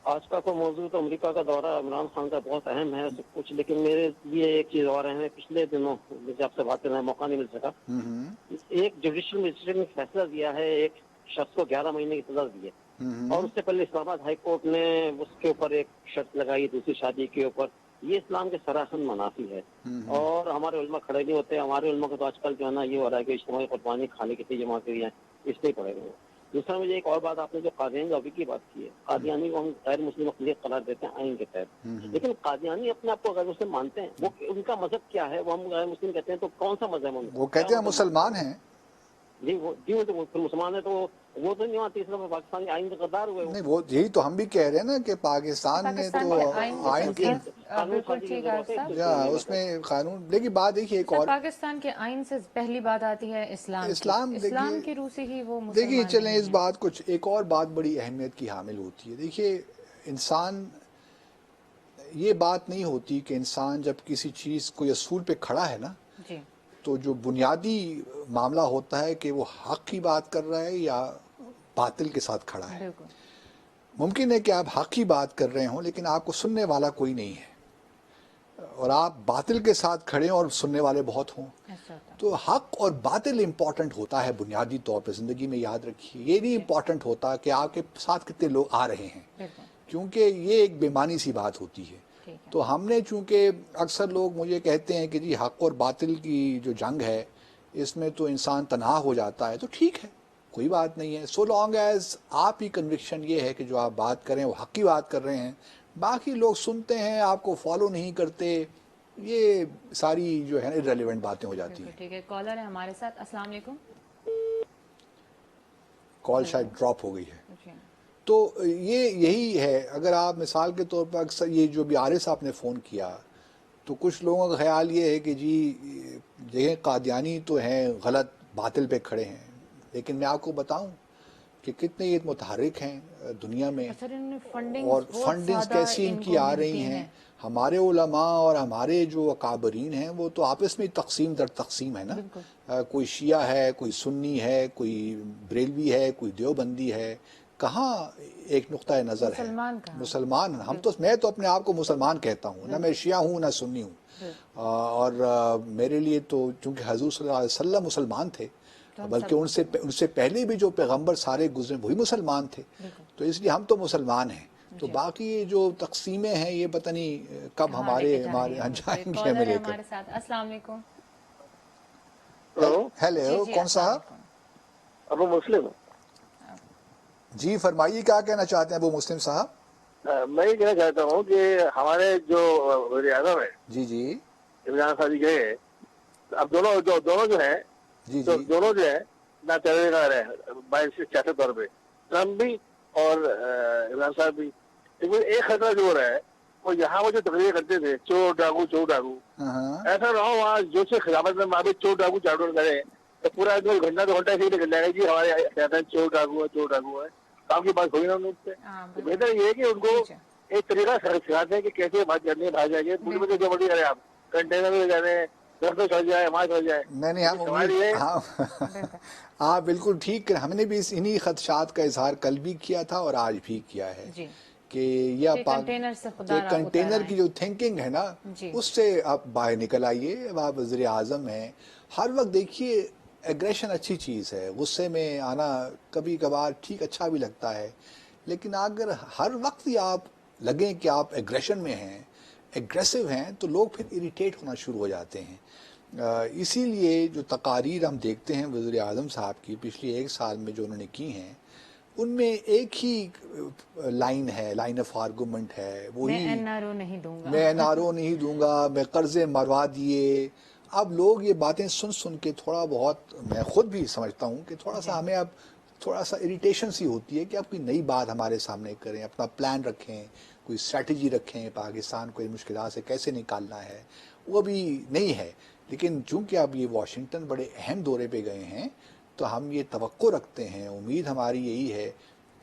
آج کا تو موضوع تو امریکہ کا دورہ عمران خان کا بہت اہم ہے سب کچھ، لیکن میرے لیے ایک چیز اور اہم ہے. پچھلے دنوں مجھے آپ سے بات کرنے کا موقع نہیں مل سکا. ایک جوڈیشل مجسٹریٹ نے فیصلہ دیا ہے، ایک شخص کو 11 مہینے کی سزا دی ہے، اور اس سے پہلے اسلام آباد ہائی کورٹ نے اس کے اوپر ایک شرط لگائی دوسری شادی کے اوپر. یہ اسلام کے سراسر منافی ہے، اور ہمارے علماء کھڑے نہیں ہوتے. ہمارے علماء کو تو آج کل جو ہے نا یہ ہو رہا ہے کہ اجتماعی قربانی کھانے کی جمع کری ہے، اس پہ پڑے گئے. دوسرا مجھے ایک اور بات، آپ نے جو قادیانی لابی کی بات کی ہے، قادیانی کو ہم غیر مسلم اقلیت قرار دیتے ہیں آئین کے تحت، لیکن قادیانی اپنے آپ کو غیر مسلم مانتے ہیں. وہ ان کا مذہب کیا ہے؟ وہ ہم غیر مسلم کہتے ہیں، تو کون سا مذہب ہے ان کا؟ وہ کہتے ہیں مسلمان ہیں. جی وہ تو مسلمان ہے، تو وہ تو نہیں وہاں تیسرا پاکستانی آئین کا غدار ہوئے. نہیں، وہ یہی تو ہم بھی کہہ رہے ہیں نا کہ پاکستان نے پاکستان تو کے آئین کے آئین کی بالکل ٹھیک ہے صاحب. اس میں قانون. لیکن بات دیکھیے ایک اور، پاکستان کے آئین سے پہلی بات آتی ہے اسلام کی روح سے ہی وہ دیکھیے مسلمان چلیں نہیں اس ہیں. بات کچھ ایک اور بات بڑی اہمیت کی حامل ہوتی ہے. دیکھیے انسان، یہ بات نہیں ہوتی کہ انسان جب کسی چیز کوئی اصول پہ کھڑا ہے نا، جی تو جو بنیادی معاملہ ہوتا ہے کہ وہ حق کی بات کر رہا ہے یا باطل کے ساتھ کھڑا ہے. بالکل. ممکن ہے کہ آپ حق کی بات کر رہے ہوں لیکن آپ کو سننے والا کوئی نہیں ہے، اور آپ باطل کے ساتھ کھڑے ہوں اور سننے والے بہت ہوں. ایسا ہوتا تو حق اور باطل امپورٹنٹ ہوتا ہے بنیادی طور پہ زندگی میں، یاد رکھیے. یہ نہیں امپورٹنٹ ہوتا کہ آپ کے ساتھ کتنے لوگ آ رہے ہیں، بالکل کیونکہ یہ ایک بےمانی سی بات ہوتی ہے. ٹھیک ہے. تو ہم نے چونکہ اکثر لوگ مجھے کہتے ہیں کہ جی حق اور باطل کی جو جنگ ہے اس میں تو انسان تنہا ہو جاتا ہے، تو ٹھیک ہے، کوئی بات نہیں ہے. سو لانگ ایز آپ کی کنوکشن یہ ہے کہ جو آپ بات کریں وہ حق کی بات کر رہے ہیں، باقی لوگ سنتے ہیں آپ کو فالو نہیں کرتے، یہ ساری جو ہے نا irrelevant باتیں ہو جاتی بالکل ہیں. ٹھیک ہے. کالر ہے ہمارے ساتھ. السلام علیکم. کال شاید ڈراپ ہو گئی ہے. جی تو یہی ہے. اگر آپ مثال کے طور پر اکثر یہ جو بھی عارض آپ نے فون کیا، تو کچھ لوگوں کا خیال یہ ہے کہ جی یہ قادیانی تو ہیں غلط باطل پہ کھڑے ہیں، لیکن میں آپ کو بتاؤں کہ کتنے یہ متحرک ہیں دنیا میں، سر ان اور فنڈنگز بہت فنڈنگز زیادہ کیسی ان ان کی کو آ رہی ملتی ہیں. ہیں. ہمارے علماء اور ہمارے جو اکابرین ہیں وہ تو آپس میں تقسیم در تقسیم ہے نا. بالکل کوئی شیعہ ہے، کوئی سنی ہے، کوئی بریلوی ہے، کوئی دیوبندی ہے. کہاں ایک نقطہ نظر ہے؟ مسلمان کہاں؟ مسلمان ہم تو، میں تو اپنے آپ کو مسلمان کہتا ہوں، نہ میں شیعہ ہوں نہ سنی ہوں. اور میرے لیے تو چونکہ حضور صلی اللہ علیہ وسلم مسلمان تھے، بلکہ ان سے پہلے بھی جو پیغمبر سارے گزرے وہی مسلمان تھے، تو اس لیے ہم تو مسلمان ہیں. تو باقی جو تقسیمیں ہیں یہ پتہ نہیں کب ہمارے جائیں گے ہمیں لے کر. ہمارے ساتھ. السلام علیکم. ہیلو، کون صاحب؟ ابو مسلم. جی فرمائیے، کیا کہنا چاہتے ہیں ابو مسلم صاحب؟ میں یہ کہنا چاہتا ہوں کہ ہمارے جو وزیر اعظم ہے جی جی عمران خان جی گئے، اب دونوں جو ہیں، جی تو جی دونوں جو ہے نہ تیرے نہ رہے باہر سے سیاسی طور پہ، ٹرمپ بھی اور عمران صاحب بھی. لیکن ایک خطرہ جو ہو رہا ہے، وہ یہاں وہ جو تقریر کرتے تھے چور ڈاکو چور ڈاکو، ایسا نہ ہو وہاں جو سے خلافت میں بھی چور ڈاکو چاٹور کرے تو پورا گھنٹہ 2 گھنٹہ ایسے ہی نکل جائے گا جی ہمارے کہتے ہیں چور ڈاکو ہے چور ڈاکو ہے. کام کی بات ہوئی نا ان سے. تو بہتر یہ ہے کہ ان کو ایک طریقہ سکھاتے ہیں کہ کیسے بات کرنی ہے باہر جائیے، ملک میں جو مرضی کریں آپ، کنٹینر میں جانے 10 میں چل جائے 5 چل جائے. نہیں ہم امید، ہاں بالکل ٹھیک. ہم نے بھی انہی خدشات کا اظہار کل بھی کیا تھا اور آج بھی کیا ہے کہ یہ کنٹینر کی جو تھنکنگ ہے نا اس سے آپ باہر نکل آئیے. آپ وزیر اعظم ہیں، ہر وقت دیکھیے ایگریشن اچھی چیز ہے، غصے میں آنا کبھی کبھار ٹھیک اچھا بھی لگتا ہے، لیکن اگر ہر وقت ہی آپ لگیں کہ آپ ایگریشن میں ہیں، ایگریسو ہیں، تو لوگ پھر اریٹیٹ ہونا شروع ہو جاتے ہیں. اسی لیے جو تقاریر ہم دیکھتے ہیں وزیر اعظم صاحب کی پچھلی 1 سال میں جو انہوں نے کی ہیں، ان میں ایک ہی لائن ہے، لائن آف آرگومنٹ ہے، وہی میں این آر او نہیں دوں گا، میں NRO نہیں دوں گا، میں قرضے مروا دیے. اب لوگ یہ باتیں سن کے تھوڑا بہت، میں خود بھی سمجھتا ہوں کہ تھوڑا سا ہمیں اب تھوڑا سا اریٹیشن سی ہوتی ہے کہ آپ کوئی نئی بات ہمارے سامنے کریں، اپنا پلان رکھیں، کوئی اسٹریٹجی رکھیں، پاکستان کو ان مشکلات سے کیسے نکالنا ہے، وہ بھی نہیں ہے. لیکن چونکہ اب یہ واشنگٹن بڑے اہم دورے پہ گئے ہیں تو ہم یہ توقع رکھتے ہیں، امید ہماری یہی ہے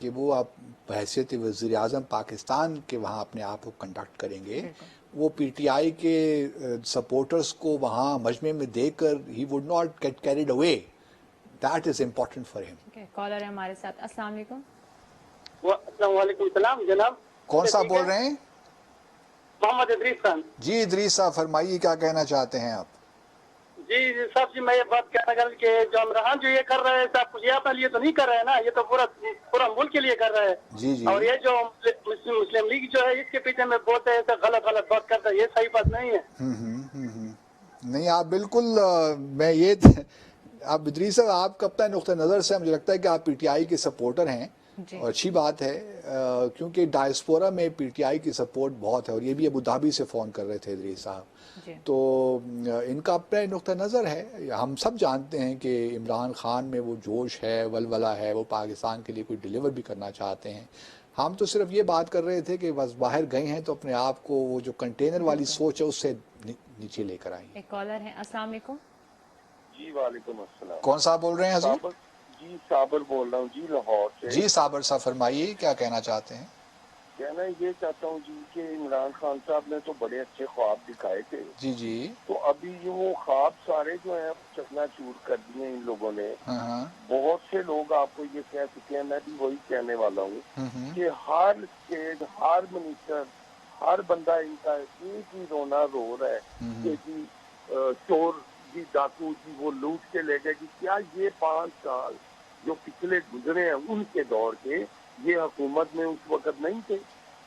کہ وہ آپ بحیثیت وزیر اعظم پاکستان کے وہاں اپنے آپ کو کنڈکٹ کریں گے. وہ پی ٹی آئی کے سپورٹرز کو وہاں مجمع میں دے کر he would not get carried away. That is important for him. Caller ہے ہمارے ساتھ. السلام علیکم. السلام علیکم. السلام جناب. कौन साहब बोल रहे हैं? मोहम्मद इदरीस खान। जी इदरीस साहब फरमाइए, क्या कहना चाहते हैं आप? जी साहब जी, मैं ये बात कहना चाहता कि जो इमरान जो ये कर रहे हैं साहब, कुछ अपने लिए तो नहीं कर रहे हैं ना, ये तो पूरा मुल्क के लिए कर रहे हैं। जी जी। और ये जो मुस्लिम लीग जो है इसके पीछे में बोलते हैं ऐसा गलत बात करता है, ये सही बात नहीं है। नहीं आप बिल्कुल मैं ये आप इदरीस साहब, आपका अपना नुक्ता नज़र से मुझे लगता है कि आप पीटीआई के सपोर्टर हैं और अच्छी बात है, क्योंकि डायस्पोरा में पीटीआई की सपोर्ट बहुत है और ये भी अबू धाबी से फ़ोन कर रहे थे इदरीस साहब। तो इनका अपना नुक्ता नज़र है। हम सब जानते हैं कि इमरान खान में वो जोश है, वलवला है, वो पाकिस्तान के लिए कोई डिलीवर भी करना चाहते हैं। हम तो सिर्फ ये बात कर रहे थे कि बस बाहर गए हैं तो अपने आप को वो जो कंटेनर वाली सोच है उससे नीचे लेकर आए। एक कॉलर है, अस्सलाम वालेकुम। जी वालेकुम अस्सलाम। कौन साहब बोल रहे हैं हजूर? जी साबर बोल रहा हूँ जी, लाहौर से। जी साबर साहब फरमाइए, क्या कहना चाहते हैं? कहना ये चाहता हूँ जी कि इमरान खान साहब ने तो बड़े अच्छे ख्वाब दिखाए थे। जी जी। तो अभी ये वो ख्वाब सारे जो है चकनाचूर कर दिए इन लोगों ने। बहुत से लोग आपको ये कह चुके हैं, मैं भी वही कहने वाला हूँ कि हर स्टेट, हर मिनिस्टर, हर बंदा इनका एक ही रोना रो रहा है कि जी चोर जी, डाकू जी, वो लूट के ले गए। कि क्या ये 5 साल जो पिछले गुजरे हैं उनके दौर के ये हुकूमत में उस वक्त नहीं थे?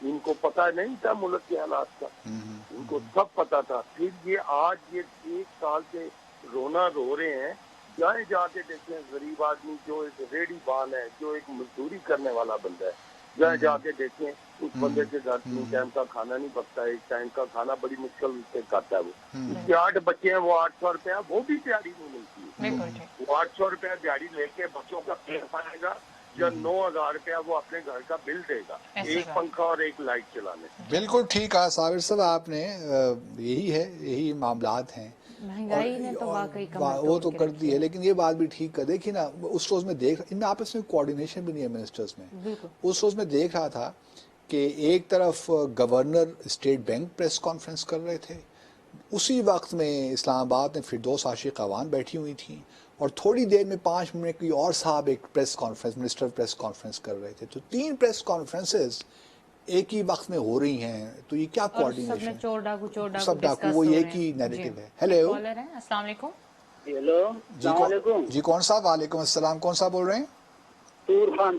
इनको पता नहीं था मुल्क के हालात का? इनको सब पता था। फिर ये आज ये 1 साल से रोना रो रहे हैं। जाए जाके देखें, गरीब आदमी जो एक रेडी बान है, जो एक मजदूरी करने वाला बंदा है, जाए जाके देखें उस बंदे के घर 3 टाइम का खाना नहीं पकता है, 1 टाइम का खाना बड़ी मुश्किल से खाता है वो। उसके 8 बच्चे हैं, वो 800 रुपया वो भी दिहाड़ी नहीं मिलती है। वो 800 रुपया दिहाड़ी लेके बच्चों का पेट पाएगा या 9,000 रुपया वो अपने घर का बिल देगा, एक पंखा और एक लाइट चलाने। बिल्कुल ठीक कहा साबिर साहब आपने, यही है, यही मामलात हैं। महंगाई ने तो वाकई वो तो कर दी है, लेकिन ये बात भी ठीक है। देखिए ना, उस रोज में देख, इनमें आपस में कोऑर्डिनेशन भी नहीं है मिनिस्टर्स में। उस रोज में देख रहा था कि एक तरफ governor state bank press conference कर रहे थे, उसी वक्त में इस्लामाबाद में फिरदौस आशिक अवान बैठी हुई थी और थोड़ी देर में 5 मिनट की और साहब एक press conference, minister press conference कर रहे थे। तो 3 प्रेस कॉन्फ्रेंसेस एक ही वक्त में हो रही हैं, तो ये क्या कोऑर्डिनेशन? सब डाकू वो एक ही नैरेटिव है। हेलो, अस्सलाम वालेकुम। हेलो जी कौन साहब? वालेकुम अस्सलाम। कौन साहब बोल रहे हैं? तूर खान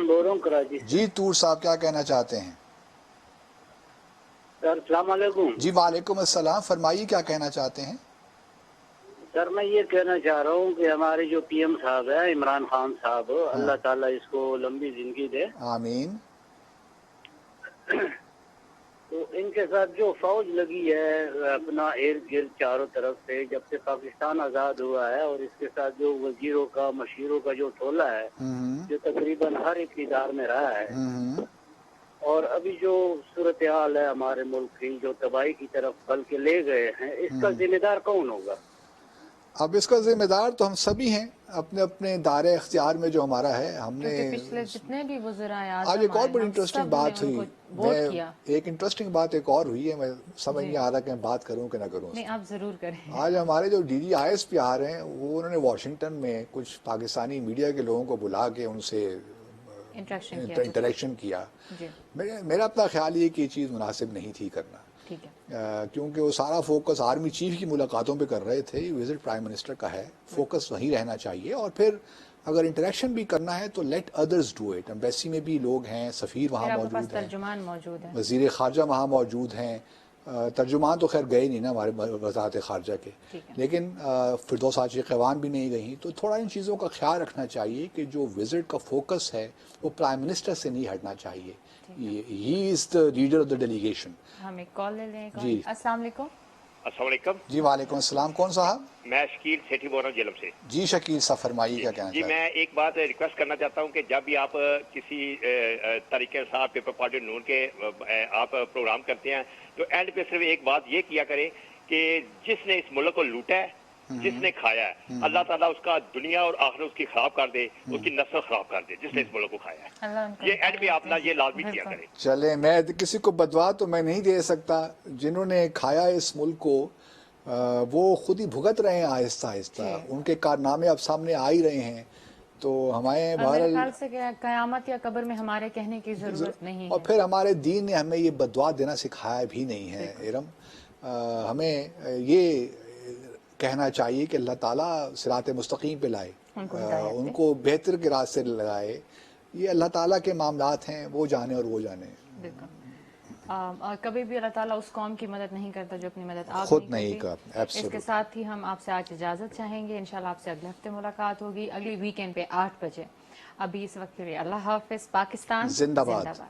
बोल रहा हूँ कराची। जी तूर साहब, क्या कहना चाहते हैं? सर अस्सलाम वालेकुम। जी वालेकुम अस्सलाम, फरमाइए क्या कहना चाहते हैं? सर मैं ये कहना चाह रहा हूँ कि हमारे जो पीएम साहब है इमरान खान साहब, अल्लाह ताला इसको लंबी जिंदगी दे, आमीन। तो इनके साथ जो फौज लगी है अपना इर्द गिर्द चारों तरफ से, जब से पाकिस्तान आजाद हुआ है, और इसके साथ जो वजीरों का मशीरों का जो टोला है जो तकरीबन हर इक़्तिदार में रहा है, और अभी जो सूरत हाल है हमारे मुल्क की जो तबाही की तरफ बल के ले गए हैं, इसका जिम्मेदार कौन होगा? अब इसका जिम्मेदार तो हम सभी हैं, अपने अपने दायरे इख्तियार में जो हमारा है। हमने पिछले जितने भी वज़ीर-ए आज एक और बड़ी इंटरेस्टिंग बात हुई, एक इंटरेस्टिंग बात एक और हुई है, मैं समझ नहीं आ रहा कि मैं बात करूं कि ना करूं। नहीं, आप जरूर करें। आज हमारे जो DGISP रहे हैं, वो उन्होंने वाशिंगटन में कुछ पाकिस्तानी मीडिया के लोगों को बुला के उनसे इंटरेक्शन किया। मेरा अपना ख्याल ये कि ये चीज़ मुनासिब नहीं थी करना, क्योंकि वो सारा फोकस आर्मी चीफ की मुलाकातों पे कर रहे थे। विजिट प्राइम मिनिस्टर का है, फोकस वहीं रहना चाहिए, और फिर अगर इंटरेक्शन भी करना है तो let others do it. Embassy में भी लोग हैं, सफ़ीर वहाँ मौजूद हैं, वज़ीर ख़ारजा वहाँ मौजूद हैं, तर्जुमान तो खैर गए नहीं ना हमारे वज़ारत ख़ारजा के, लेकिन फिरदौस आशिक अवान भी नहीं गई। तो थोड़ा इन चीज़ों का ख्याल रखना चाहिए कि जो विजिट का फोकस है वो प्राइम मिनिस्टर से नहीं हटना चाहिए। He is the leader of the delegation. हम एक कॉल ले लें। जी अस्सलाम वालेकुम। अस्सलाम वालेकुम। जी वालेकुम अस्सलाम। कौन साहब? मैं शकील सेठी बोल रहा हूँ जेलम से। जी शकील साहब फरमाइए क्या कहना जी चाहते हैं? मैं एक बात रिक्वेस्ट करना चाहता हूँ कि जब भी आप किसी तरीके से आप पीपल पार्टी नून के आप प्रोग्राम करते हैं तो एंड पे सिर्फ एक बात ये किया करें कि जिसने इस मुल्क को लूटा है, जिसने खाया है, अल्लाह ताला उसका दुनिया और आखिरत उसकी खराब कर दे, उसकी नस्ल खराब कर दे, जिसने इस मुल्क को खाया है। ये एंड पे आप ना ये लाजमी किया करें। चले, मैं किसी को बदवा तो मैं नहीं दे सकता। जिन्होंने खाया इस मुल्क को वो खुद ही भुगत रहे हैं आहिस्ता आहिस्ता, उनके कारनामे अब सामने आ ही रहे हैं। تو ہمیں میرے بہرحال خیال سے کہ قیامت یا قبر میں ہمارے کہنے کی ضرورت نہیں اور ہے. پھر ہمارے دین نے ہمیں یہ بددعا دینا سکھایا بھی نہیں ہے ارم. ہمیں یہ کہنا چاہیے کہ اللہ تعالیٰ صراط مستقیم پہ لائے, ان کو بہتر کے راستے لگائے. یہ اللہ تعالیٰ کے معاملات ہیں, وہ جانے اور وہ جانے. بالکل. اور کبھی بھی اللہ تعالیٰ اس قوم کی مدد نہیں کرتا جو اپنی مدد آپ خود نہیں کرتے. اس کے ساتھ ہی ہم آپ سے آج اجازت چاہیں گے. انشاءاللہ آپ سے اگلے ہفتے ملاقات ہوگی, اگلی ویکینڈ پہ 8 بجے. ابھی اس وقت کے لیے اللہ حافظ. پاکستان زندہ باد.